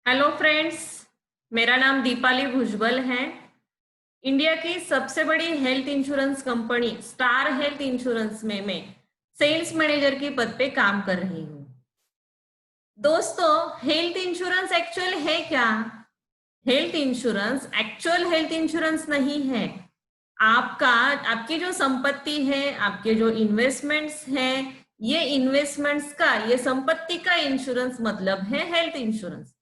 Hello friends, मेरा नाम दीपाली भुजबल है। इंडिया की सबसे बड़ी health insurance company star health insurance में मैं सेल्स मैनेजर के पद पे काम कर रही हूँ। दोस्तों, हेल्थ इंश्योरेंस एक्चुअल है क्या? Health insurance actual health insurance नहीं है। आपका आपकी जो संपत्ति है, आपके जो इन्वेस्टमेंट्स हैं, ये संपत्ति का इंश्योरेंस मतलब है हेल्थ इंश्योरेंस।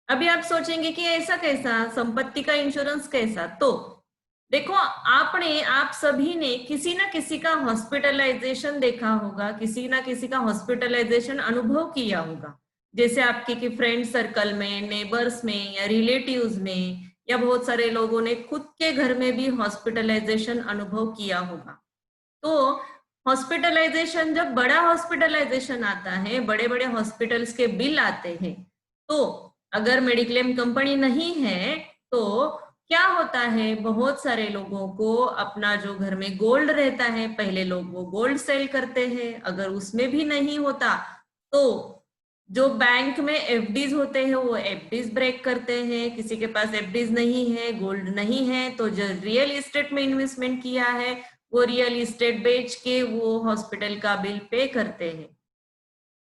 अभी आप सोचेंगे कि ऐसा कैसा, संपत्ति का इंश्योरेंस कैसा? तो देखो, आप सभी ने किसी ना किसी का हॉस्पिटलाइजेशन देखा होगा, किसी ना किसी का हॉस्पिटलाइजेशन अनुभव किया होगा। जैसे आपके कि फ्रेंड सर्कल में, नेबर्स में या रिलेटिव्स में, या बहुत सारे लोगों ने खुद के घर में भी हॉस्पिटलाइजेशन अनुभव किया होगा। तो हॉस्पिटलाइजेशन, जब बड़ा हॉस्पिटलाइजेशन आता है, बड़े बड़े हॉस्पिटल्स के बिल आते हैं, तो अगर मेडिक्लेम कंपनी नहीं है तो क्या होता है, बहुत सारे लोगों को अपना जो घर में गोल्ड रहता है, पहले लोग वो गोल्ड सेल करते हैं। अगर उसमें भी नहीं होता तो जो बैंक में एफडीज होते हैं वो एफडीज ब्रेक करते हैं। किसी के पास एफडीज नहीं है, गोल्ड नहीं है, तो जो रियल एस्टेट में इन्वेस्टमेंट किया है वो रियल इस्टेट बेच के वो हॉस्पिटल का बिल पे करते हैं।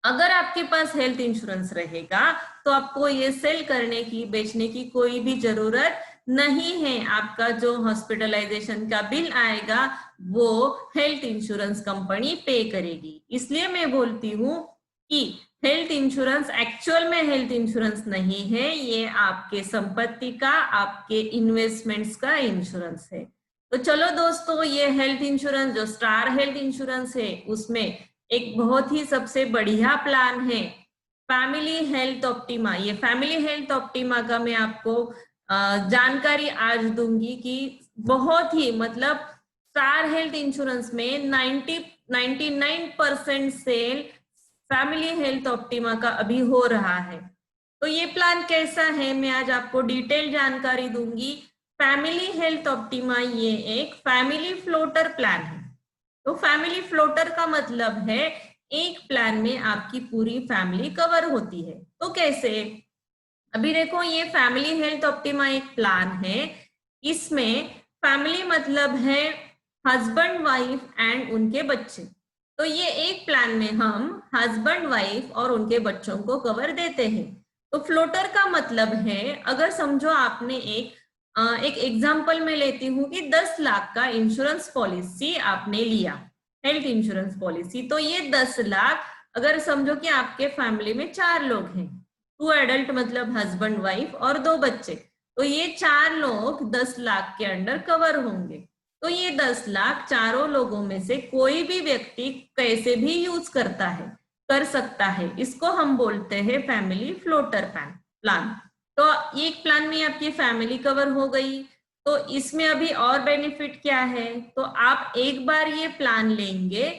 अगर आपके पास हेल्थ इंश्योरेंस रहेगा तो आपको ये सेल करने की, बेचने की कोई भी जरूरत नहीं है। आपका जो हॉस्पिटलाइजेशन का बिल आएगा वो हेल्थ इंश्योरेंस कंपनी पे करेगी। इसलिए मैं बोलती हूँ कि हेल्थ इंश्योरेंस एक्चुअल में हेल्थ इंश्योरेंस नहीं है, ये आपके संपत्ति का, आपके इन्वेस्टमेंट्स का इंश्योरेंस है। तो चलो दोस्तों, ये हेल्थ इंश्योरेंस जो स्टार हेल्थ इंश्योरेंस है उसमें एक बहुत ही सबसे बढ़िया प्लान है फैमिली हेल्थ ऑप्टिमा। ये फैमिली हेल्थ ऑप्टिमा का मैं आपको जानकारी आज दूंगी कि बहुत ही मतलब स्टार हेल्थ इंश्योरेंस में 99% सेल फैमिली हेल्थ ऑप्टिमा का अभी हो रहा है। तो ये प्लान कैसा है, मैं आज आपको डिटेल जानकारी दूंगी। फैमिली हेल्थ ऑप्टिमा ये एक फैमिली फ्लोटर प्लान है। तो फैमिली फ्लोटर का मतलब है एक प्लान में आपकी पूरी फैमिली कवर होती है। तो कैसे? अभी देखो, ये फैमिली हेल्थ ऑप्टिमा एक प्लान है। इसमें फैमिली मतलब है हस्बैंड, वाइफ एंड उनके बच्चे। तो ये एक प्लान में हम हस्बैंड, वाइफ और उनके बच्चों को कवर देते हैं। तो फ्लोटर का मतलब है, अगर समझो आपने एक एग्जांपल में लेती हूँ कि 10 लाख का इंश्योरेंस पॉलिसी आपने लिया, हेल्थ इंश्योरेंस पॉलिसी। तो ये 10 लाख, अगर समझो कि आपके फैमिली में 4 लोग हैं, 2 एडल्ट मतलब हस्बैंड, वाइफ और 2 बच्चे, तो ये 4 लोग 10 लाख के अंडर कवर होंगे। तो ये 10 लाख चारों लोगों में से कोई भी व्यक्ति कैसे भी यूज कर सकता है। इसको हम बोलते हैं फैमिली फ्लोटर प्लान। तो एक प्लान में आपकी फैमिली कवर हो गई। तो इसमें अभी और बेनिफिट क्या है, तो आप एक बार ये प्लान लेंगे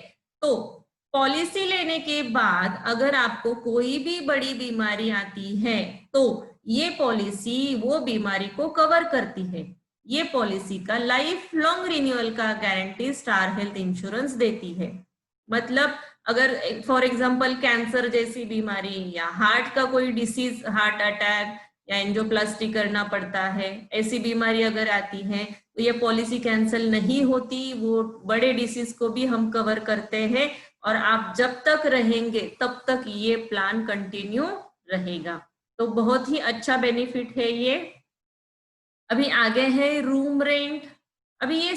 तो पॉलिसी लेने के बाद अगर आपको कोई भी बड़ी बीमारी आती है तो ये पॉलिसी वो बीमारी को कवर करती है। ये पॉलिसी का लाइफ लॉन्ग रिन्यूअल का गारंटी स्टार हेल्थ इंश्योरेंस देती है। मतलब अगर फॉर एग्जांपल कैंसर जैसी बीमारी या हार्ट का कोई डिसीज, हार्ट अटैक या एंजियोप्लास्टी करना पड़ता है, ऐसी बीमारी अगर आती है तो ये पॉलिसी कैंसिल नहीं होती। वो बड़े डिसीज को भी हम कवर करते हैं और आप जब तक रहेंगे तब तक ये प्लान कंटिन्यू रहेगा। तो बहुत ही अच्छा बेनिफिट है ये। अभी आगे है रूम रेंट। अभी ये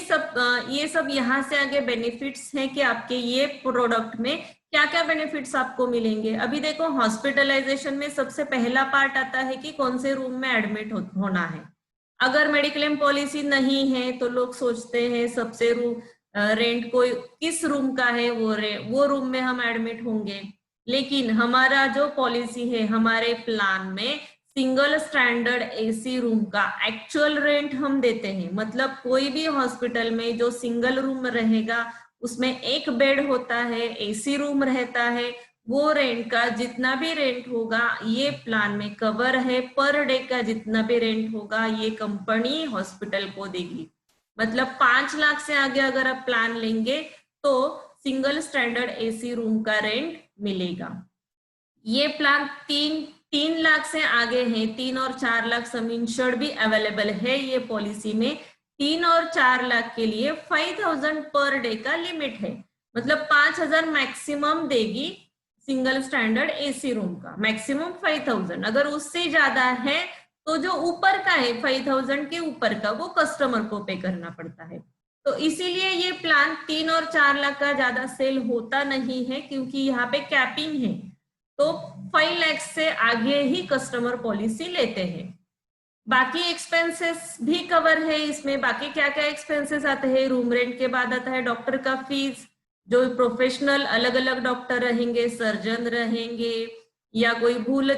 सब यहाँ से आगे बेनिफिट्स हैं कि आपके ये प्रोडक्ट में क्या क्या बेनिफिट्स आपको मिलेंगे। अभी देखो, हॉस्पिटलाइजेशन में सबसे पहला पार्ट आता है कि कौन से रूम में एडमिट होना है। अगर मेडिक्लेम पॉलिसी नहीं है तो लोग सोचते हैं सबसे रेंट को किस रूम का है, वो रूम में हम एडमिट होंगे। लेकिन हमारा जो पॉलिसी है, हमारे प्लान में सिंगल स्टैंडर्ड एसी रूम का एक्चुअल रेंट हम देते हैं। मतलब कोई भी हॉस्पिटल में जो सिंगल रूम रहेगा उसमें एक बेड होता है, एसी रूम रहता है, वो रेंट का जितना भी रेंट होगा ये प्लान में कवर है। पर डे का जितना भी रेंट होगा ये कंपनी हॉस्पिटल को देगी। मतलब 5 लाख से आगे अगर आप प्लान लेंगे तो सिंगल स्टैंडर्ड एसी रूम का रेंट मिलेगा। ये प्लान 3 लाख से आगे है, 3 और 4 लाख सम इंश्योर्ड भी अवेलेबल है ये पॉलिसी में। 3 और 4 लाख के लिए 5000 पर डे का लिमिट है, मतलब 5000 मैक्सिमम देगी सिंगल स्टैंडर्ड एसी रूम का, मैक्सिमम 5000। अगर उससे ज्यादा है तो जो ऊपर का है 5000 के ऊपर का वो कस्टमर को पे करना पड़ता है। तो इसीलिए ये प्लान 3 और 4 लाख का ज्यादा सेल होता नहीं है, क्योंकि यहाँ पे कैपिंग है। तो 5 लाख से आगे ही कस्टमर पॉलिसी लेते हैं। बाकी एक्सपेंसेस भी कवर है इसमें। बाकी क्या क्या एक्सपेंसेस आते हैं, रूम रेंट के बाद आता है डॉक्टर का फीस, जो प्रोफेशनल अलग अलग डॉक्टर रहेंगे, सर्जन रहेंगे या कोई भूल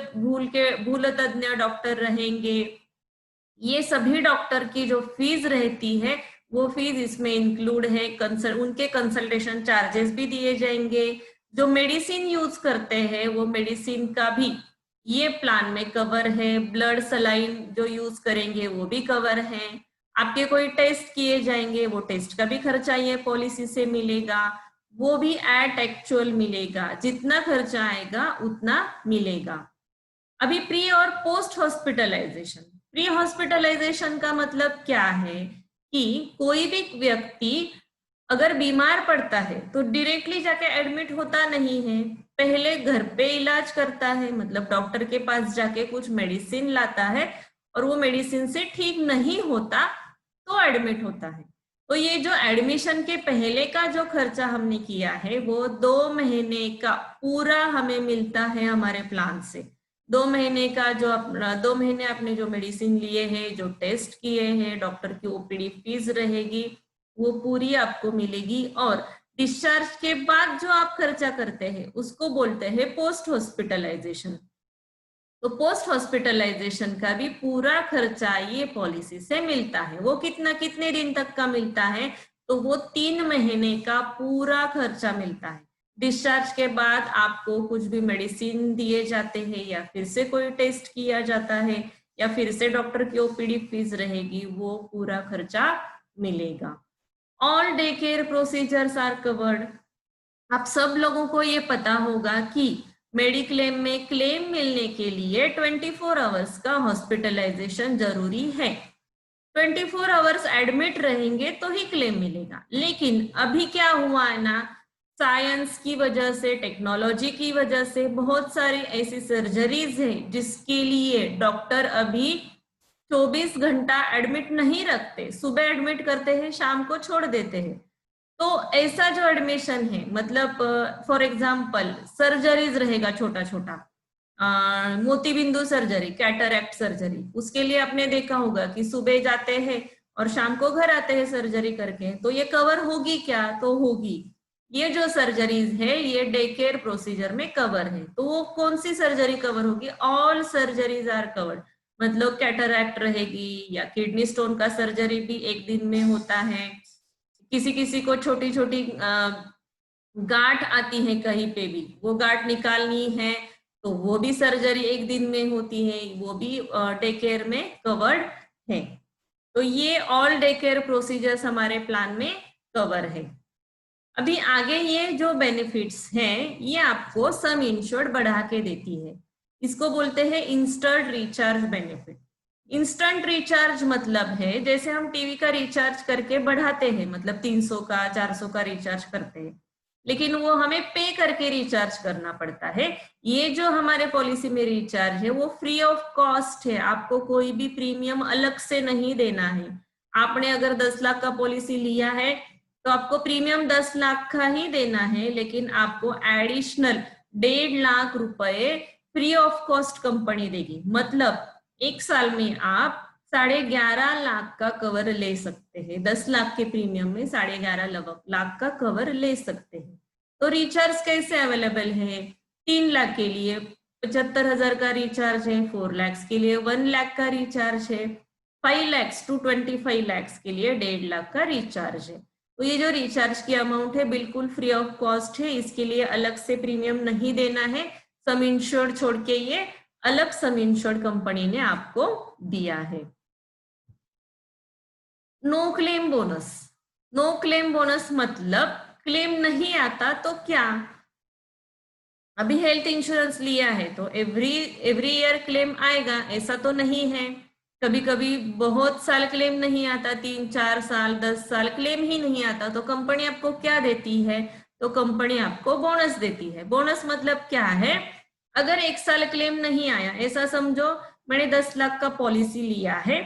तज्ञ डॉक्टर रहेंगे, ये सभी डॉक्टर की जो फीस रहती है वो फीस इसमें इंक्लूड है। उनके कंसल्टेशन चार्जेस भी दिए जाएंगे। जो मेडिसिन यूज करते हैं वो मेडिसिन का भी ये प्लान में कवर है। ब्लड सलाइन जो यूज करेंगे वो भी कवर है। आपके कोई टेस्ट किए जाएंगे, वो टेस्ट का भी खर्चा ये पॉलिसी से मिलेगा, वो भी एट एक्चुअल मिलेगा। जितना खर्चा आएगा उतना मिलेगा। अभी प्री और पोस्ट हॉस्पिटलाइजेशन। प्री हॉस्पिटलाइजेशन का मतलब क्या है कि कोई भी व्यक्ति अगर बीमार पड़ता है तो डायरेक्टली जाके एडमिट होता नहीं है, पहले घर पे इलाज करता है, मतलब डॉक्टर के पास जाके कुछ मेडिसिन लाता है और वो मेडिसिन से ठीक नहीं होता तो एडमिट होता है। तो ये जो एडमिशन के पहले का जो खर्चा हमने किया है वो 2 महीने का पूरा हमें मिलता है हमारे प्लान से। 2 महीने का जो 2 महीने आपने जो मेडिसिन लिए हैं, जो टेस्ट किए हैं, डॉक्टर की ओपीडी फीस रहेगी, वो पूरी आपको मिलेगी। और डिस्चार्ज के बाद जो आप खर्चा करते हैं उसको बोलते हैं पोस्ट हॉस्पिटलाइजेशन। तो पोस्ट हॉस्पिटलाइजेशन का भी पूरा खर्चा ये पॉलिसी से मिलता है। वो कितने दिन तक का मिलता है, तो वो 3 महीने का पूरा खर्चा मिलता है। डिस्चार्ज के बाद आपको कुछ भी मेडिसिन दिए जाते हैं या फिर से कोई टेस्ट किया जाता है या फिर से डॉक्टर की ओपीडी फीस रहेगी, वो पूरा खर्चा मिलेगा। All day care procedures are covered. आप सब लोगों को ये पता होगा कि मेडिक्लेम में क्लेम मिलने के लिए 24 आवर्स का हॉस्पिटलाइजेशन जरूरी है। 24 आवर्स एडमिट रहेंगे तो ही क्लेम मिलेगा। लेकिन अभी क्या हुआ है ना, साइंस की वजह से, टेक्नोलॉजी की वजह से बहुत सारी ऐसी सर्जरीज है जिसके लिए डॉक्टर अभी 24 घंटा एडमिट नहीं रखते। सुबह एडमिट करते हैं, शाम को छोड़ देते हैं। तो ऐसा जो एडमिशन है, मतलब फॉर एग्जाम्पल सर्जरीज रहेगा छोटा छोटा, मोतीबिंदु सर्जरी, कैटरैक्ट सर्जरी, उसके लिए आपने देखा होगा कि सुबह जाते हैं और शाम को घर आते हैं सर्जरी करके। तो ये कवर होगी क्या? तो होगी। ये जो सर्जरीज है ये डे केयर प्रोसीजर में कवर है। तो वो कौन सी सर्जरी कवर होगी? All surgeries are covered. मतलब कैटरैक्ट रहेगी या किडनी स्टोन का सर्जरी भी एक दिन में होता है। किसी किसी को छोटी छोटी गांठ आती है कहीं पे भी, वो गांठ निकालनी है तो वो भी सर्जरी एक दिन में होती है, वो भी डे केयर में कवर्ड है। तो ये ऑल डे केयर प्रोसीजर्स हमारे प्लान में कवर है। अभी आगे ये जो बेनिफिट्स हैं ये आपको सम इंश्योर्ड बढ़ा के देती है। इसको बोलते हैं instant recharge benefit. Instant recharge मतलब है जैसे हम टीवी का रिचार्ज करके बढ़ाते हैं, मतलब 300 का 400 का रिचार्ज करते हैं, लेकिन वो हमें पे करके रिचार्ज करना पड़ता है। ये जो हमारे पॉलिसी में रिचार्ज है वो फ्री ऑफ कॉस्ट है, आपको कोई भी प्रीमियम अलग से नहीं देना है। आपने अगर 10 लाख का पॉलिसी लिया है तो आपको प्रीमियम 10 लाख का ही देना है, लेकिन आपको एडिशनल 1.5 लाख रुपए फ्री ऑफ कॉस्ट कंपनी देगी। मतलब एक साल में आप 11.5 लाख का कवर ले सकते हैं। 10 लाख के प्रीमियम में 11.5 लाख का कवर ले सकते हैं। तो रिचार्ज कैसे अवेलेबल है? 3 लाख के लिए 75,000 का रिचार्ज है, 4 लाख के लिए 1 लाख का रिचार्ज है, 5 लाख टू 25 लाख के लिए 1.5 लाख का रिचार्ज है। तो ये जो रिचार्ज की अमाउंट है बिल्कुल फ्री ऑफ कॉस्ट है, इसके लिए अलग से प्रीमियम नहीं देना है। सम इंश्योर्ड छोड़ के ये अलग सम इंश्योर्ड कंपनी ने आपको दिया है। No claim bonus. No claim bonus मतलब क्लेम नहीं आता तो क्या? अभी हेल्थ इंश्योरेंस लिया है तो एवरी ईयर क्लेम आएगा, ऐसा तो नहीं है। कभी कभी बहुत साल क्लेम नहीं आता, 3-4 साल 10 साल क्लेम ही नहीं आता, तो कंपनी आपको क्या देती है? तो कंपनी आपको बोनस देती है। बोनस मतलब क्या है? अगर 1 साल क्लेम नहीं आया, ऐसा समझो मैंने 10 लाख का पॉलिसी लिया है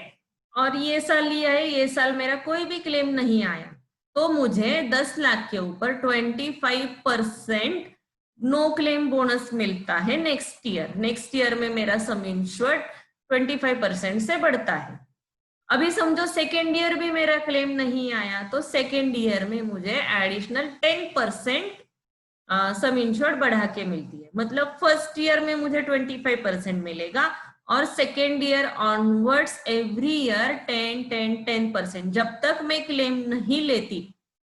और ये साल लिया है, ये साल मेरा कोई भी क्लेम नहीं आया, तो मुझे 10 लाख के ऊपर 25% नो क्लेम बोनस मिलता है नेक्स्ट ईयर में मेरा सम इंश्योर्ड 25% से बढ़ता है। अभी समझो सेकेंड ईयर भी मेरा क्लेम नहीं आया, तो सेकेंड ईयर में मुझे एडिशनल 10% सम इंश्योर्ड बढ़ा के मिलती है। मतलब फर्स्ट ईयर में मुझे 25% मिलेगा और second year onwards every year 10-10-10%। जब तक मैं क्लेम नहीं लेती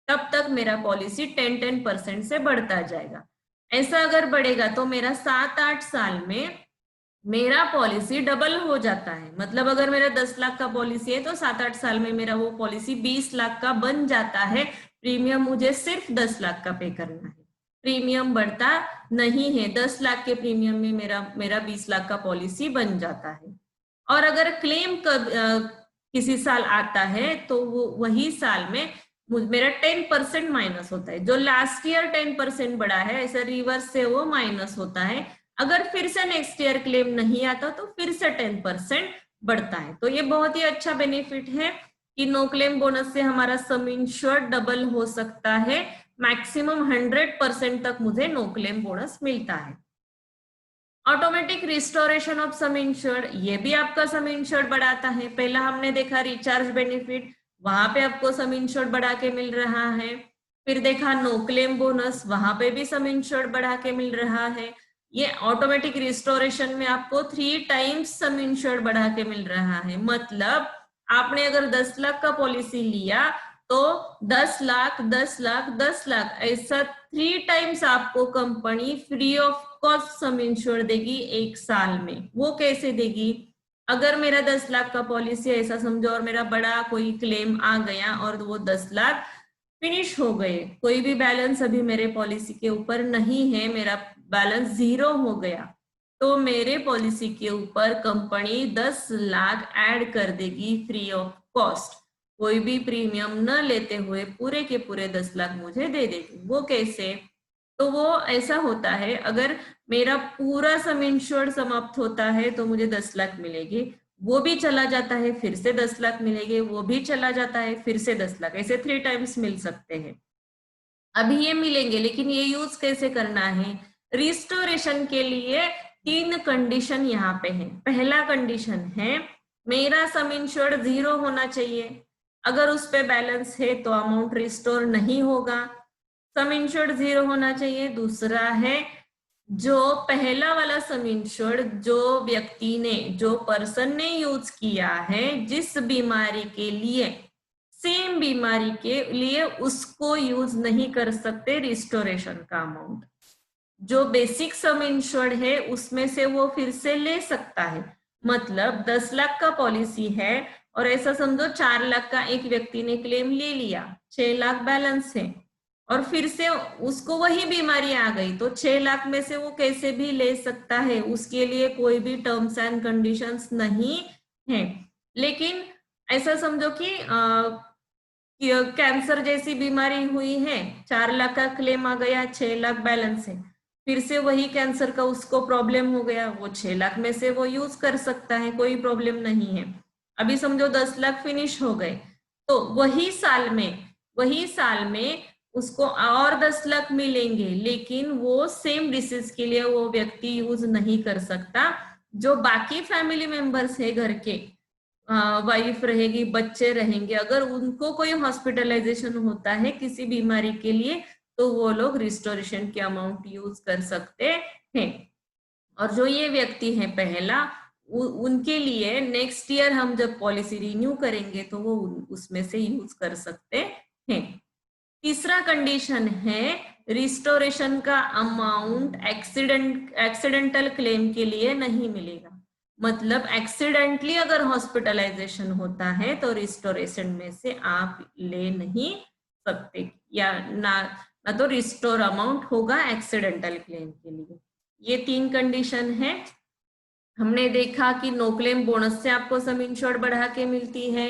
तब तक मेरा पॉलिसी 10-10% से बढ़ता जाएगा। ऐसा अगर बढ़ेगा तो मेरा 7-8 साल में मेरा पॉलिसी डबल हो जाता है। मतलब अगर मेरा 10 लाख का पॉलिसी है तो 7-8 साल में मेरा वो पॉलिसी 20 लाख का बन जाता है। प्रीमियम मुझे सिर्फ 10 लाख का पे करना है, प्रीमियम बढ़ता नहीं है। 10 लाख के प्रीमियम में मेरा 20 लाख का पॉलिसी बन जाता है। और अगर क्लेम किसी साल आता है तो वो वही साल में मेरा 10% माइनस होता है। जो लास्ट ईयर 10% बढ़ा है, ऐसा रिवर्स से वो माइनस होता है। अगर फिर से नेक्स्ट ईयर क्लेम नहीं आता तो फिर से 10% बढ़ता है। तो ये बहुत ही अच्छा बेनिफिट है कि नो क्लेम बोनस से हमारा सम इंश्योर्ड डबल हो सकता है। मैक्सिमम 100% तक मुझे नो क्लेम बोनस मिलता है। Automatic restoration of some insured, ये भी आपका सम इंश्योर्ड बढ़ाता है। पहला हमने देखा रिचार्ज बेनिफिट, वहां पे आपको सम इंश्योर्ड बढ़ा के मिल रहा है। फिर देखा नो क्लेम बोनस, वहां पे भी सम इंश्योर्ड बढ़ा के मिल रहा है। ये ऑटोमेटिक रिस्टोरेशन में आपको 3 टाइम्स सम इंश्योर्ड बढ़ा के मिल रहा है। मतलब आपने अगर 10 लाख का पॉलिसी लिया तो 10 लाख 10 लाख 10 लाख ऐसा 3 टाइम्स आपको company free of cost sum insure देगी 1 साल में। वो कैसे देगी? अगर मेरा 10 लाख का पॉलिसी ऐसा समझो और मेरा बड़ा कोई क्लेम आ गया और वो 10 लाख फिनिश हो गए, कोई भी बैलेंस अभी मेरे पॉलिसी के ऊपर नहीं है, मेरा बैलेंस 0 हो गया, तो मेरे पॉलिसी के ऊपर कंपनी 10 लाख ऐड कर देगी फ्री ऑफ कॉस्ट। कोई भी प्रीमियम न लेते हुए पूरे के पूरे 10 लाख मुझे दे देगी। वो कैसे? तो वो ऐसा होता है, अगर मेरा पूरा सम इंश्योर्ड समाप्त होता है तो मुझे 10 लाख मिलेगी, वो भी चला जाता है फिर से 10 लाख मिलेंगे, वो भी चला जाता है फिर से 10 लाख, ऐसे 3 टाइम्स मिल सकते हैं। अभी ये मिलेंगे, लेकिन ये यूज कैसे करना है? रिस्टोरेशन के लिए 3 कंडीशन यहाँ पे है। पहला कंडीशन है मेरा सम इंश्योर्ड 0 होना चाहिए, अगर उस पे बैलेंस है तो अमाउंट रिस्टोर नहीं होगा। सम इंश्योर्ड 0 होना चाहिए। दूसरा है जो पहला वाला सम इंश्योर्ड जो व्यक्ति ने, जो पर्सन ने यूज किया है जिस बीमारी के लिए, सेम बीमारी के लिए उसको यूज नहीं कर सकते रिस्टोरेशन का अमाउंट। जो बेसिक सम इंश्योर्ड है उसमें से वो फिर से ले सकता है। मतलब 10 लाख का पॉलिसी है और ऐसा समझो 4 लाख का एक व्यक्ति ने क्लेम ले लिया, 6 लाख बैलेंस है और फिर से उसको वही बीमारी आ गई, तो 6 लाख में से वो कैसे भी ले सकता है, उसके लिए कोई भी टर्म्स एंड कंडीशंस नहीं है। लेकिन ऐसा समझो कि कैंसर जैसी बीमारी हुई है, 4 लाख का क्लेम आ गया, 6 लाख बैलेंस है, फिर से वही कैंसर का उसको प्रॉब्लम हो गया, वो 6 लाख में से वो यूज कर सकता है, कोई प्रॉब्लम नहीं है। अभी समझो 10 लाख फिनिश हो गए, तो वही साल में उसको और 10 लाख मिलेंगे, लेकिन वो सेम डिसीज के लिए वो व्यक्ति यूज नहीं कर सकता। जो बाकी फैमिली मेंबर्स है घर के, वाइफ रहेगी, बच्चे रहेंगे, अगर उनको कोई हॉस्पिटलाइजेशन होता है किसी बीमारी के लिए तो वो लोग रिस्टोरेशन के अमाउंट यूज कर सकते हैं। और जो ये व्यक्ति है पहला, उनके लिए नेक्स्ट ईयर हम जब पॉलिसी रिन्यू करेंगे तो वो उसमें से यूज कर सकते हैं। तीसरा कंडीशन है रिस्टोरेशन का अमाउंट एक्सीडेंटल क्लेम के लिए नहीं मिलेगा। मतलब एक्सीडेंटली अगर हॉस्पिटलाइजेशन होता है तो रिस्टोरेशन में से आप ले नहीं सकते, या ना तो रिस्टोर अमाउंट होगा एक्सीडेंटल क्लेम के लिए। ये 3 कंडीशन है। हमने देखा कि नो क्लेम बोनस से आपको सम इंश्योर्ड बढ़ा के मिलती है,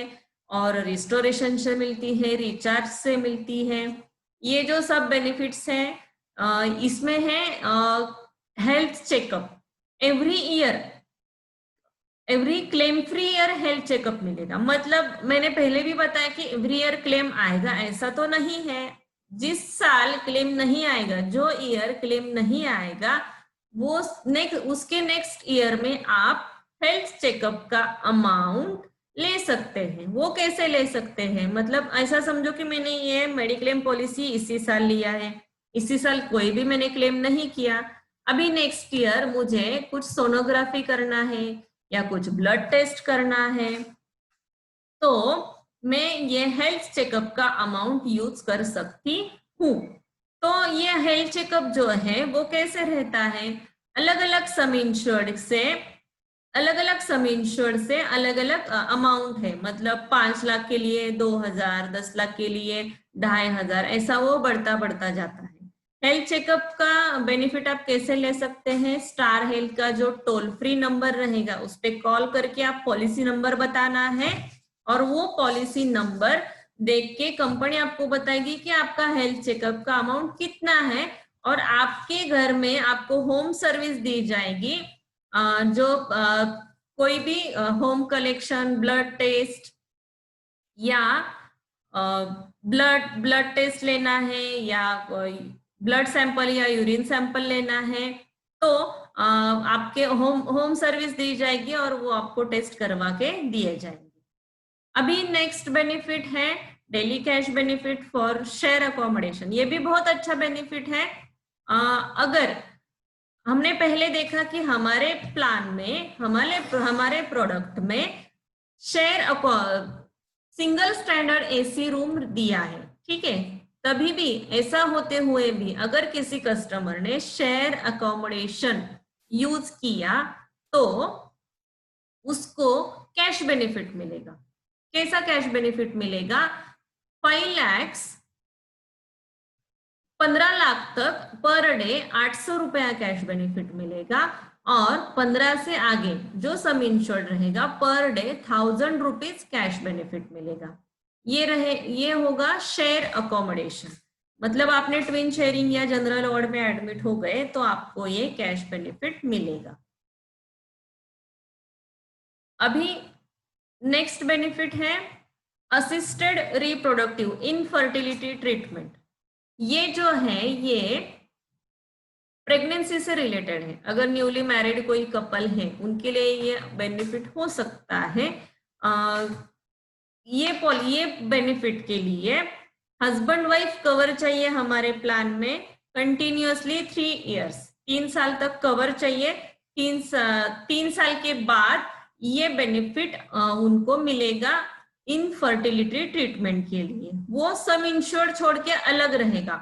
और रिस्टोरेशन से मिलती है, रिचार्ज से मिलती है। ये जो सब बेनिफिट्स हैं इसमें है health checkup every claim free year health checkup मिलेगा। मतलब मैंने पहले भी बताया कि एवरी ईयर क्लेम आएगा, ऐसा तो नहीं है। जिस साल क्लेम नहीं आएगा, जो ईयर क्लेम नहीं आएगा, वो उसके नेक्स्ट ईयर में आप हेल्थ चेकअप का अमाउंट ले सकते हैं। वो कैसे ले सकते हैं, मतलब ऐसा समझो कि मैंने ये मेडिक्लेम पॉलिसी इसी साल लिया है, इसी साल कोई भी मैंने क्लेम नहीं किया, अभी नेक्स्ट ईयर मुझे कुछ सोनोग्राफी करना है या कुछ ब्लड टेस्ट करना है, तो मैं ये हेल्थ चेकअप का अमाउंट यूज कर सकती हूँ। तो ये हेल्थ चेकअप जो है वो कैसे रहता है, अलग अलग सम इंश्योर्ड से अलग अलग अमाउंट है। मतलब 5 लाख के लिए 2000, 10 लाख के लिए 2500, ऐसा वो बढ़ता बढ़ता जाता है। हेल्थ चेकअप का बेनिफिट आप कैसे ले सकते हैं, स्टार हेल्थ का जो टोल फ्री नंबर रहेगा उस पर कॉल करके आप पॉलिसी नंबर बताना है, और वो पॉलिसी नंबर देख के कंपनी आपको बताएगी कि आपका हेल्थ चेकअप का अमाउंट कितना है, और आपके घर में आपको होम सर्विस दी जाएगी। जो कोई भी होम कलेक्शन, ब्लड टेस्ट या ब्लड टेस्ट लेना है, या ब्लड सैंपल या यूरिन सैंपल लेना है, तो आपके होम सर्विस दी जाएगी और वो आपको टेस्ट करवा के दिए जाएंगे। अभी नेक्स्ट बेनिफिट है daily cash benefit for share accommodation. ये भी बहुत अच्छा बेनिफिट है। अगर हमने पहले देखा कि हमारे प्लान में, हमारे प्रोडक्ट में share single standard AC room दिया है, ठीक है, तभी भी ऐसा होते हुए भी अगर किसी कस्टमर ने शेयर अकोमोडेशन यूज किया तो उसको कैश बेनिफिट मिलेगा। कैसा कैश बेनिफिट मिलेगा, 15 लाख तक पर डे 800 रुपया कैश बेनिफिट मिलेगा, और 15 से आगे जो सम इंश्योर्ड रहेगा per day 1000 rupees cash benefit मिलेगा। ये होगा शेयर अकोमोडेशन। मतलब आपने ट्विन शेयरिंग या जनरल वार्ड में एडमिट हो गए तो आपको ये कैश बेनिफिट मिलेगा। अभी नेक्स्ट बेनिफिट है असिस्टेड रिप्रोडक्टिव इनफर्टिलिटी ट्रीटमेंट। ये जो है ये प्रेगनेंसी से रिलेटेड है। अगर न्यूली मैरिड कोई कपल है उनके लिए ये बेनिफिट हो सकता है। ये बेनिफिट के लिए हस्बैंड वाइफ कवर चाहिए हमारे प्लान में कंटिन्यूअसली 3 इयर्स, 3 साल तक कवर चाहिए। 3 साल के बाद ये बेनिफिट उनको मिलेगा इनफर्टिलिटी ट्रीटमेंट के लिए। वो सम इंश्योर्ड छोड़ के अलग रहेगा।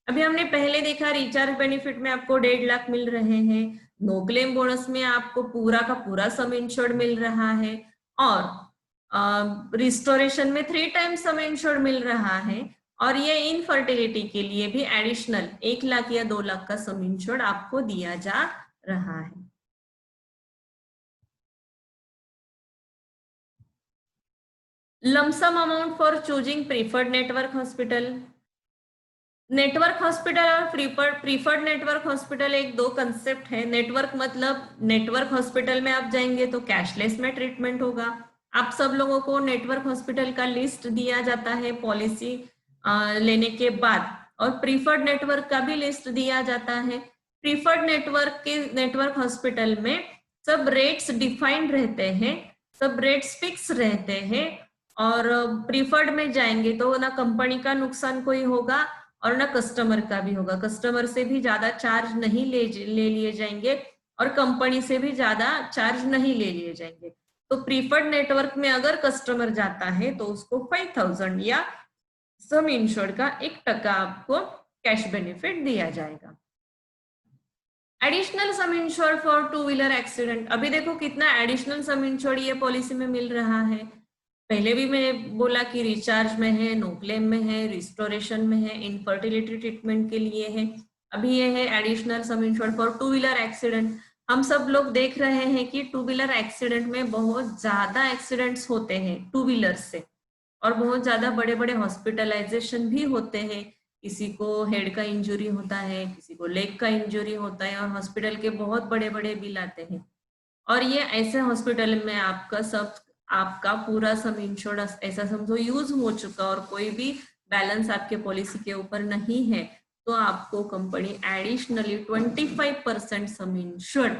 अभी हमने पहले देखा रिचार्ज बेनिफिट में आपको 1.5 लाख मिल रहे हैं, नो क्लेम बोनस में आपको पूरा का पूरा सम इंश्योर्ड मिल रहा है, और रिस्टोरेशन में 3 टाइम्स सम इंश्योर्ड मिल रहा है, और ये इनफर्टिलिटी के लिए भी एडिशनल 1 लाख या 2 लाख का सम इंश्योर्ड आपको दिया जा रहा है। Lump sum amount for choosing preferred network hospital. Network hospital और प्रीफर्ड नेटवर्क हॉस्पिटल एक दो कंसेप्ट है। नेटवर्क मतलब नेटवर्क हॉस्पिटल में आप जाएंगे तो कैशलेस में ट्रीटमेंट होगा। आप सब लोगों को नेटवर्क हॉस्पिटल का लिस्ट दिया जाता है पॉलिसी लेने के बाद, और प्रीफर्ड नेटवर्क का भी लिस्ट दिया जाता है। प्रीफर्ड नेटवर्क हॉस्पिटल में सब रेट्स डिफाइंड रहते हैं, सब रेट्स फिक्स रहते हैं, और प्रीफर्ड में जाएंगे तो ना कंपनी का नुकसान कोई होगा और ना कस्टमर का भी होगा। कस्टमर से भी ज्यादा चार्ज नहीं ले लिए जाएंगे, और कंपनी से भी ज्यादा चार्ज नहीं ले लिए जाएंगे। तो प्रीफर्ड नेटवर्क में अगर कस्टमर जाता है तो उसको 5000 या सम इंश्योर्ड का 1% आपको कैश बेनिफिट दिया जाएगा। Additional some insured for 2 wheeler accident. अभी देखो कितना एडिशनल सम इंश्योर्ड ये पॉलिसी में मिल रहा है। पहले भी मैंने बोला कि रिचार्ज में है, नो क्लेम में है, रिस्टोरेशन में है, इनफर्टिलिटी ट्रीटमेंट के लिए है। अभी ये है additional some insured for two wheeler accident. हम सब लोग देख रहे हैं कि टू व्हीलर एक्सीडेंट में बहुत ज्यादा एक्सीडेंट्स होते हैं टू व्हीलर से, और बहुत ज्यादा बड़े बड़े हॉस्पिटलाइजेशन भी होते हैं। किसी को हेड का इंजरी होता है, किसी को लेग का इंजरी होता है, और हॉस्पिटल के बहुत बड़े बड़े बिल आते हैं। और ये ऐसे हॉस्पिटल में आपका पूरा सम इंश्योर्ड ऐसा समझो यूज हो चुका और कोई भी बैलेंस आपके पॉलिसी के ऊपर नहीं है, तो आपको कंपनी एडिशनली 25% सम इंश्योर्ड,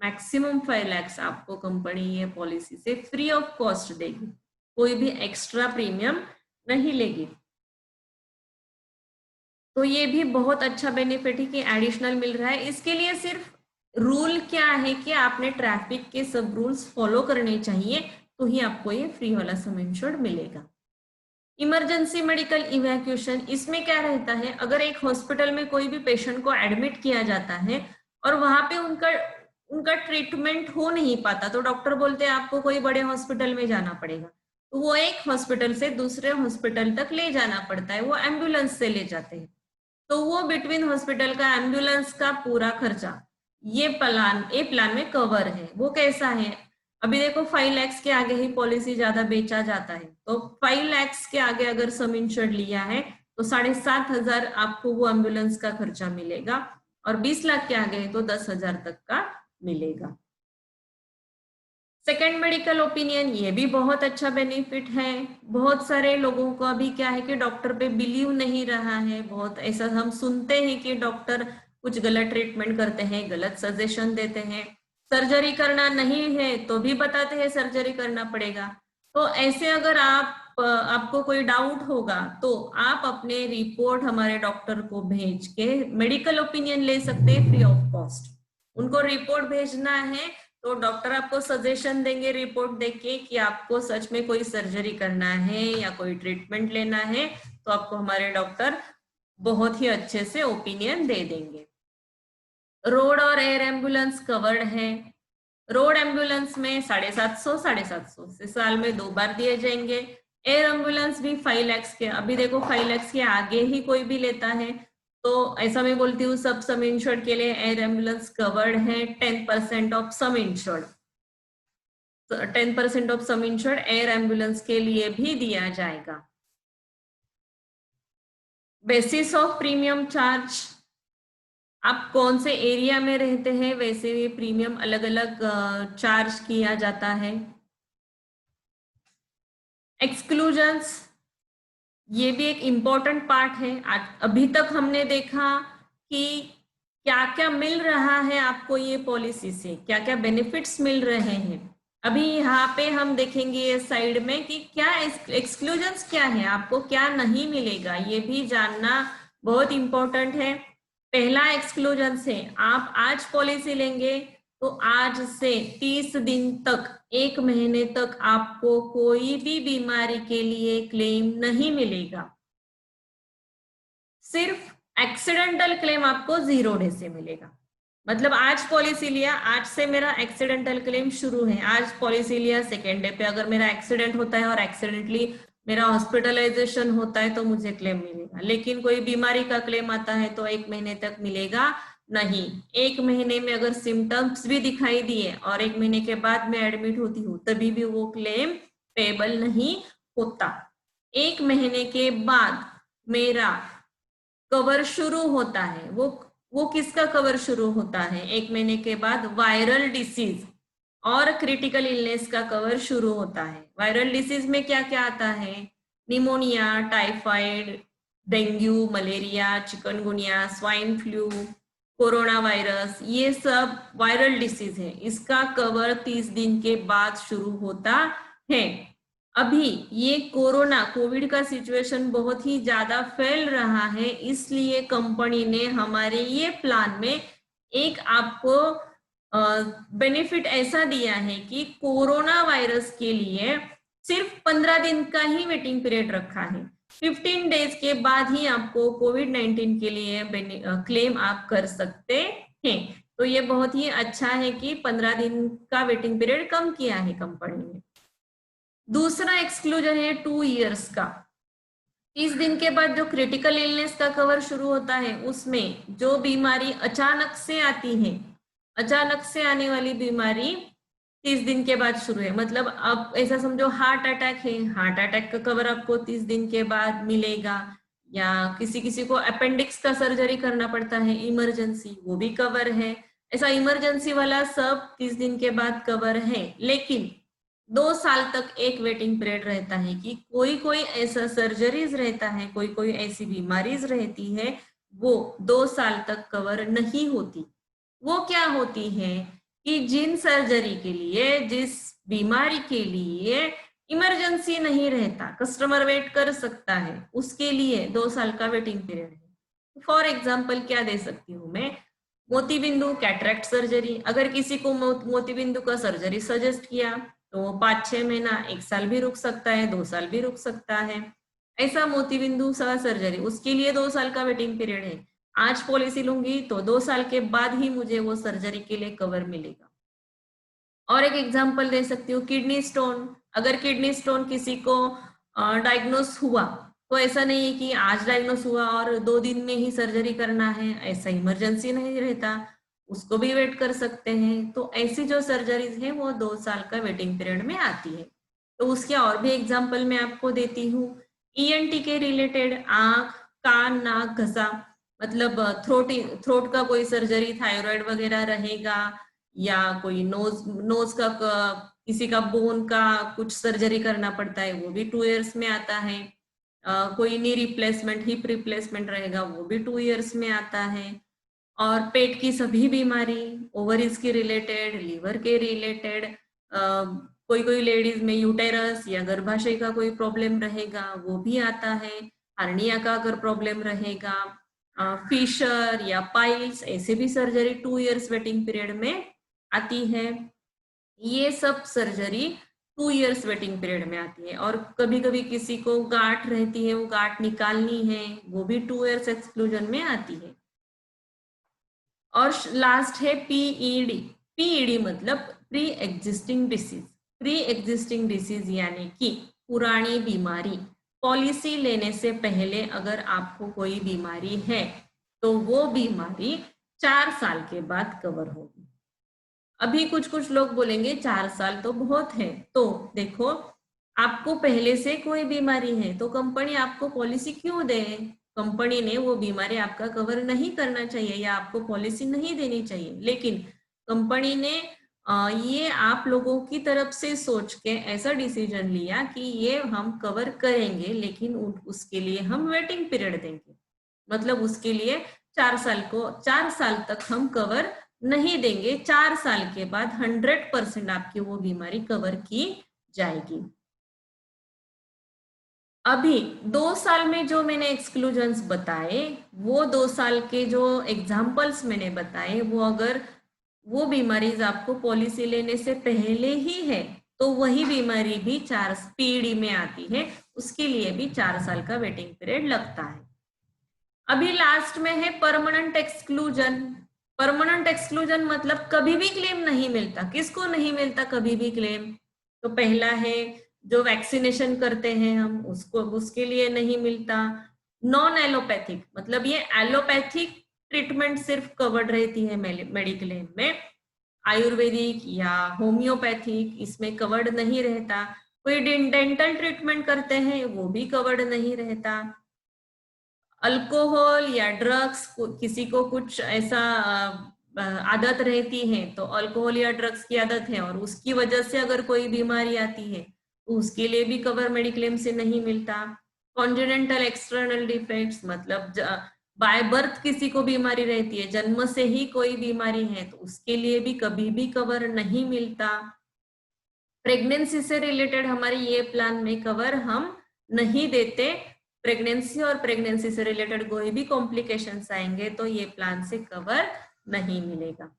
मैक्सिमम 5 लाख आपको कंपनी ये पॉलिसी से फ्री ऑफ कॉस्ट देगी, कोई भी एक्स्ट्रा प्रीमियम नहीं लेगी। तो ये भी बहुत अच्छा बेनिफिट है कि एडिशनल मिल रहा है। इसके लिए सिर्फ रूल क्या है कि आपने ट्रैफिक के सब रूल्स फॉलो करने चाहिए, तो ही आपको ये फ्री वाला सम इंश्योर्ड मिलेगा। इमरजेंसी मेडिकल इवैक्यूएशन, इसमें क्या रहता है, अगर एक हॉस्पिटल में कोई भी पेशेंट को एडमिट किया जाता है और वहां पे उनका उनका ट्रीटमेंट हो नहीं पाता, तो डॉक्टर बोलते हैं आपको कोई बड़े हॉस्पिटल में जाना पड़ेगा, तो वो एक हॉस्पिटल से दूसरे हॉस्पिटल तक ले जाना पड़ता है, वो एम्बुलेंस से ले जाते हैं। तो वो बिटवीन हॉस्पिटल का एम्बुलेंस का पूरा खर्चा ये प्लान में कवर है। वो कैसा है, अभी देखो 5 लाख के आगे ही पॉलिसी ज्यादा बेचा जाता है, तो 5 लाख के आगे अगर सम इंश्योर्ड लिया है तो 7,500 आपको वो एम्बुलेंस का खर्चा मिलेगा, और 20 लाख के आगे तो 10,000 तक का मिलेगा। सेकेंड मेडिकल ओपिनियन, ये भी बहुत अच्छा बेनिफिट है। बहुत सारे लोगों को अभी क्या है कि डॉक्टर पे बिलीव नहीं रहा है, बहुत ऐसा हम सुनते हैं कि डॉक्टर कुछ गलत ट्रीटमेंट करते हैं, गलत सजेशन देते हैं, सर्जरी करना नहीं है तो भी बताते हैं सर्जरी करना पड़ेगा। तो ऐसे अगर आपको कोई डाउट होगा तो आप अपने रिपोर्ट हमारे डॉक्टर को भेज के मेडिकल ओपिनियन ले सकते हैं फ्री ऑफ कॉस्ट। उनको रिपोर्ट भेजना है तो डॉक्टर आपको सजेशन देंगे रिपोर्ट देख के कि आपको सच में कोई सर्जरी करना है या कोई ट्रीटमेंट लेना है, तो आपको हमारे डॉक्टर बहुत ही अच्छे से ओपिनियन दे देंगे। रोड और एयर एम्बुलेंस कवर्ड है। रोड एम्बुलेंस में 750 से साल में 2 बार दिए जाएंगे। एयर एम्बुलेंस भी 5 लाख के, अभी देखो 5 लाख के आगे ही कोई भी लेता है, तो ऐसा मैं बोलती हूँ सब सम इंश्योर्ड के लिए एयर एम्बुलेंस कवर्ड है। 10% of some insured, 10% of some insured air ambulance के लिए भी दिया जाएगा। बेसिस ऑफ प्रीमियम चार्ज, आप कौन से एरिया में रहते हैं वैसे ये प्रीमियम अलग अलग चार्ज किया जाता है। एक्सक्लूजन्स, ये भी एक इम्पोर्टेंट पार्ट है। अभी तक हमने देखा कि क्या क्या मिल रहा है आपको ये पॉलिसी से, क्या क्या बेनिफिट्स मिल रहे हैं। अभी यहाँ पे हम देखेंगे ये साइड में कि क्या एक्सक्लूजन्स क्या है, आपको क्या नहीं मिलेगा, ये भी जानना बहुत इंपॉर्टेंट है। पहला एक्सक्लूजन है, आप आज पॉलिसी लेंगे तो आज से 30 दिन तक, 1 महीने तक आपको कोई भी बीमारी के लिए क्लेम नहीं मिलेगा। सिर्फ एक्सीडेंटल क्लेम आपको 0 डे से मिलेगा। मतलब आज पॉलिसी लिया, आज से मेरा एक्सीडेंटल क्लेम शुरू है, आज पॉलिसी लिया, सेकेंड डे पे अगर मेरा एक्सीडेंट होता है और एक्सीडेंटली मेरा हॉस्पिटलाइजेशन होता है तो मुझे क्लेम मिलेगा। लेकिन कोई बीमारी का क्लेम आता है तो 1 महीने तक मिलेगा नहीं। 1 महीने में अगर सिम्टम्स भी दिखाई दिए और 1 महीने के बाद मैं एडमिट होती हूँ तभी भी वो क्लेम पेबल नहीं होता। 1 महीने के बाद मेरा कवर शुरू होता है, वो किसका कवर शुरू होता है, 1 महीने के बाद वायरल डिसीज और क्रिटिकल इलनेस का कवर शुरू होता है। वायरल डिसीज में क्या क्या आता है, pneumonia, typhoid, dengue, malaria, chikungunya, swine flu, corona virus, ये सब वायरल डिसीज है। इसका कवर 30 दिन के बाद शुरू होता है। अभी ये कोविड का सिचुएशन बहुत ही ज्यादा फैल रहा है, इसलिए कंपनी ने हमारे ये प्लान में एक आपको बेनिफिट ऐसा दिया है कि कोरोना वायरस के लिए सिर्फ 15 दिन का ही वेटिंग पीरियड रखा है। 15 डेज के बाद ही आपको कोविड-19 के लिए क्लेम आप कर सकते हैं। तो ये बहुत ही अच्छा है कि 15 दिन का वेटिंग पीरियड कम किया है कंपनी ने। दूसरा एक्सक्लूजन है 2 इयर्स का। 30 दिन के बाद जो क्रिटिकल इलनेस का कवर शुरू होता है, उसमें जो बीमारी अचानक से आती है, अचानक से आने वाली बीमारी 30 दिन के बाद शुरू है। मतलब अब ऐसा समझो हार्ट अटैक है, हार्ट अटैक का कवर आपको 30 दिन के बाद मिलेगा, या किसी किसी को अपेंडिक्स का सर्जरी करना पड़ता है इमरजेंसी, वो भी कवर है। ऐसा इमरजेंसी वाला सब 30 दिन के बाद कवर है। लेकिन 2 साल तक एक वेटिंग पीरियड रहता है कि कोई कोई ऐसा सर्जरीज रहता है, कोई कोई ऐसी बीमारीज रहती है, वो 2 साल तक कवर नहीं होती। वो क्या होती है कि जिन सर्जरी के लिए, जिस बीमारी के लिए इमरजेंसी नहीं रहता, कस्टमर वेट कर सकता है, उसके लिए 2 साल का वेटिंग पीरियड है। फॉर एग्जाम्पल क्या दे सकती हूँ मैं, मोतीबिंदु कैटरेक्ट सर्जरी। अगर किसी को मोतीबिंदु का सर्जरी सजेस्ट किया तो 5-6 महीना, 1 साल भी रुक सकता है, 2 साल भी रुक सकता है। ऐसा मोतीबिंदु का सर्जरी, उसके लिए 2 साल का वेटिंग पीरियड है। आज पॉलिसी लूंगी तो 2 साल के बाद ही मुझे वो सर्जरी के लिए कवर मिलेगा। और एक एग्जांपल दे सकती हूँ, किडनी स्टोन। अगर किडनी स्टोन किसी को डायग्नोस हुआ, तो ऐसा नहीं है कि आज डायग्नोस हुआ और 2 दिन में ही सर्जरी करना है, ऐसा इमरजेंसी नहीं रहता, उसको भी वेट कर सकते हैं। तो ऐसी जो सर्जरीज है वो 2 साल का वेटिंग पीरियड में आती है। तो उसके और भी एग्जाम्पल मैं आपको देती हूँ। ईएनटी के रिलेटेड, आंख, कान, नाक, घसा, मतलब थ्रोट का कोई सर्जरी, थायराइड वगैरह रहेगा, या कोई नोज का किसी का बोन का कुछ सर्जरी करना पड़ता है, वो भी 2 इयर्स में आता है। कोई नी रिप्लेसमेंट, हिप रिप्लेसमेंट रहेगा, वो भी 2 इयर्स में आता है। और पेट की सभी बीमारी, ओवरीज के रिलेटेड, लीवर के रिलेटेड, कोई कोई लेडीज में यूटेरस या गर्भाशय का कोई प्रॉब्लम रहेगा, वो भी आता है। हार्निया का अगर प्रॉब्लम रहेगा, फिशर या पाइल्स, ऐसे भी सर्जरी 2 इयर्स वेटिंग पीरियड में आती है। ये सब सर्जरी 2 इयर्स वेटिंग पीरियड में आती है। और कभी कभी किसी को गांठ रहती है, वो गांठ निकालनी है, वो भी 2 इयर्स एक्सक्लूजन में आती है। और लास्ट है पीईडी। पीईडी मतलब pre existing disease. Pre existing disease यानी कि पुरानी बीमारी। पॉलिसी लेने से पहले अगर आपको कोई बीमारी है तो वो बीमारी 4 साल के बाद कवर होगी। अभी कुछ कुछ लोग बोलेंगे 4 साल तो बहुत है। तो देखो, आपको पहले से कोई बीमारी है तो कंपनी आपको पॉलिसी क्यों दे? कंपनी ने वो बीमारी आपका कवर नहीं करना चाहिए या आपको पॉलिसी नहीं देनी चाहिए। लेकिन कंपनी ने ये आप लोगों की तरफ से सोच के ऐसा डिसीजन लिया कि ये हम कवर करेंगे, लेकिन उसके लिए हम वेटिंग पीरियड देंगे। मतलब उसके लिए 4 साल तक हम कवर नहीं देंगे। 4 साल के बाद 100% आपकी वो बीमारी कवर की जाएगी। अभी 2 साल में जो मैंने एक्सक्लूजन्स बताए, वो 2 साल के जो एग्जाम्पल्स मैंने बताए, वो अगर वो बीमारीज आपको पॉलिसी लेने से पहले ही है तो वही बीमारी भी 4 पीढ़ी में आती है, उसके लिए भी 4 साल का वेटिंग पीरियड लगता है। अभी लास्ट में है परमानेंट एक्सक्लूजन। परमानेंट एक्सक्लूजन मतलब कभी भी क्लेम नहीं मिलता। किसको नहीं मिलता कभी भी क्लेम? तो पहला है जो वैक्सीनेशन करते हैं हम, उसको, उसके लिए नहीं मिलता। नॉन एलोपैथिक मतलब ये एलोपैथिक ट्रीटमेंट सिर्फ कवर्ड रहती है मेडिक्लेम में। आयुर्वेदिक या होम्योपैथिक इसमें कवर्ड नहीं रहता। कोई डेंटल ट्रीटमेंट करते हैं वो भी कवर्ड नहीं रहता। अल्कोहल या ड्रग्स, किसी को कुछ ऐसा आदत रहती है, तो अल्कोहल या ड्रग्स की आदत है और उसकी वजह से अगर कोई बीमारी आती है तो उसके लिए भी कवर मेडिक्लेम से नहीं मिलता। कॉन्जेनिटल एक्सटर्नल डिफेक्ट्स मतलब बाय बर्थ किसी को बीमारी रहती है, जन्म से ही कोई बीमारी है, तो उसके लिए भी कभी भी कवर नहीं मिलता। प्रेगनेंसी से रिलेटेड हमारे ये प्लान में कवर हम नहीं देते। प्रेगनेंसी और प्रेगनेंसी से रिलेटेड कोई भी कॉम्प्लिकेशंस आएंगे तो ये प्लान से कवर नहीं मिलेगा।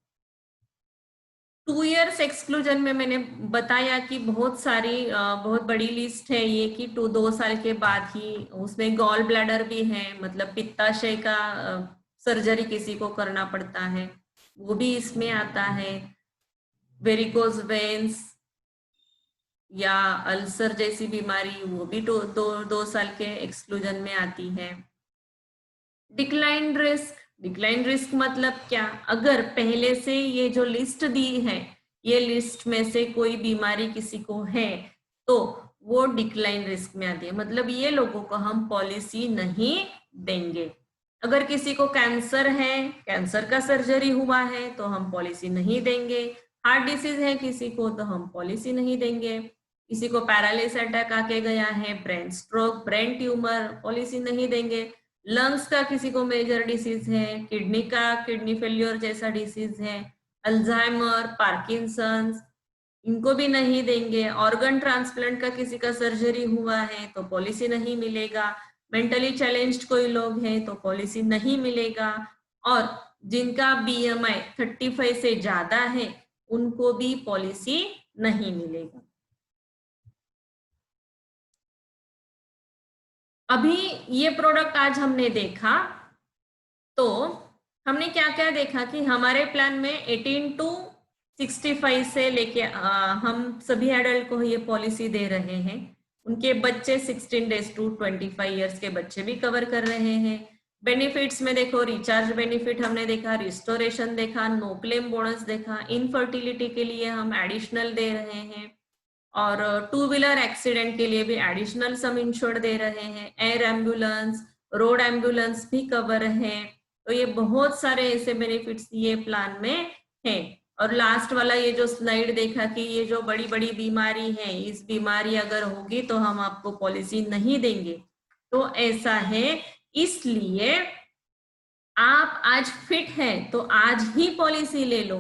2 इयर्स एक्सक्लूजन में मैंने बताया कि बहुत सारी बहुत बड़ी लिस्ट है ये, कि 2 साल के बाद ही, उसमें गॉल ब्लैडर भी है, मतलब पित्ताशय का सर्जरी किसी को करना पड़ता है, वो भी इसमें आता है। वेरिकोज वेन्स या अल्सर जैसी बीमारी, वो भी 2 साल के एक्सक्लूजन में आती है। डिक्लाइन रिस्क मतलब क्या, अगर पहले से ये जो लिस्ट दी है, ये लिस्ट में से कोई बीमारी किसी को है तो वो डिक्लाइन रिस्क में आती है, मतलब ये लोगों को हम पॉलिसी नहीं देंगे। अगर किसी को कैंसर है, कैंसर का सर्जरी हुआ है तो हम पॉलिसी नहीं देंगे। हार्ट डिसीज है किसी को तो हम पॉलिसी नहीं देंगे। किसी को पैरालिसिस अटैक आके गया है, brain stroke, brain tumour, policy नहीं देंगे। लंग्स का किसी को मेजर डिसीज है, किडनी का किडनी फेल्योर जैसा डिसीज है, अल्जाइमर, पार्किंसंस, इनको भी नहीं देंगे। ऑर्गन ट्रांसप्लांट का किसी का सर्जरी हुआ है तो पॉलिसी नहीं मिलेगा। मेंटली चैलेंज्ड कोई लोग हैं तो पॉलिसी नहीं मिलेगा। और जिनका बीएमआई 35 से ज्यादा है उनको भी पॉलिसी नहीं मिलेगा। अभी ये प्रोडक्ट आज हमने देखा, तो हमने क्या क्या देखा कि हमारे प्लान में 18 to 65 से लेके हम सभी एडल्ट को ये पॉलिसी दे रहे हैं। उनके बच्चे 16 डेज टू 25 ईयर्स के बच्चे भी कवर कर रहे हैं। बेनिफिट्स में देखो, रिचार्ज बेनिफिट हमने देखा, रिस्टोरेशन देखा, नो क्लेम बोनस देखा, इनफर्टिलिटी के लिए हम एडिशनल दे रहे हैं, और 2 व्हीलर एक्सीडेंट के लिए भी एडिशनल सम इंश्योर्ड दे रहे हैं। एयर एम्बुलेंस, रोड एम्बुलेंस भी कवर है। तो ये बहुत सारे ऐसे बेनिफिट्स ये प्लान में है। और लास्ट वाला ये जो स्लाइड देखा कि ये जो बड़ी बड़ी बीमारी है, इस बीमारी अगर होगी तो हम आपको पॉलिसी नहीं देंगे, तो ऐसा है। इसलिए आप आज फिट है तो आज ही पॉलिसी ले लो।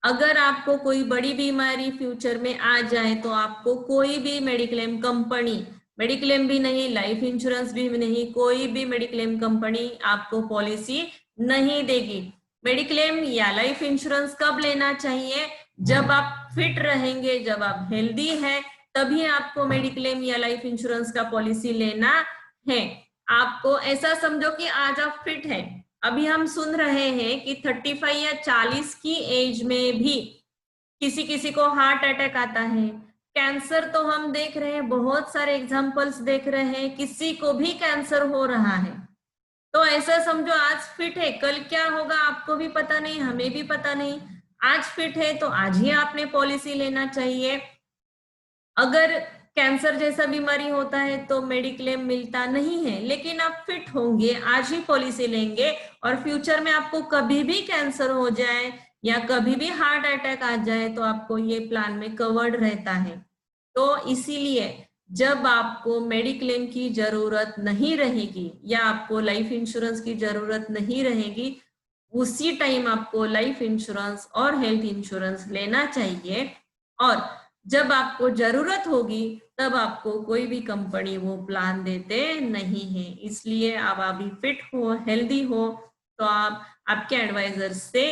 अगर आपको कोई बड़ी बीमारी फ्यूचर में आ जाए तो आपको कोई भी मेडिक्लेम कंपनी, मेडिक्लेम भी नहीं, लाइफ इंश्योरेंस भी नहीं, कोई भी मेडिक्लेम कंपनी आपको पॉलिसी नहीं देगी। मेडिक्लेम या लाइफ इंश्योरेंस कब लेना चाहिए? जब आप फिट रहेंगे, जब आप हेल्दी है, तभी आपको मेडिक्लेम या लाइफ इंश्योरेंस का पॉलिसी लेना है। आपको ऐसा समझो कि आज आप फिट है, अभी हम सुन रहे हैं कि 35 या 40 की एज में भी किसी किसी को हार्ट अटैक आता है। कैंसर तो हम देख रहे हैं, बहुत सारे एग्जांपल्स देख रहे हैं, किसी को भी कैंसर हो रहा है। तो ऐसा समझो आज फिट है, कल क्या होगा आपको भी पता नहीं, हमें भी पता नहीं। आज फिट है तो आज ही आपने पॉलिसी लेना चाहिए। अगर कैंसर जैसा बीमारी होता है तो मेडिक्लेम मिलता नहीं है, लेकिन आप फिट होंगे, आज ही पॉलिसी लेंगे, और फ्यूचर में आपको कभी भी कैंसर हो जाए या कभी भी हार्ट अटैक आ जाए तो आपको ये प्लान में कवर्ड रहता है। तो इसीलिए जब आपको मेडिक्लेम की जरूरत नहीं रहेगी या आपको लाइफ इंश्योरेंस की जरूरत नहीं रहेगी, उसी टाइम आपको लाइफ इंश्योरेंस और हेल्थ इंश्योरेंस लेना चाहिए। और जब आपको जरूरत होगी तब आपको कोई भी कंपनी वो प्लान देते नहीं है। इसलिए आप अभी फिट हो, हेल्दी हो, तो आप आपके एडवाइजर से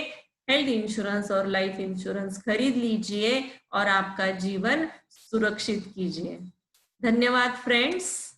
हेल्थ इंश्योरेंस और लाइफ इंश्योरेंस खरीद लीजिए और आपका जीवन सुरक्षित कीजिए। धन्यवाद फ्रेंड्स।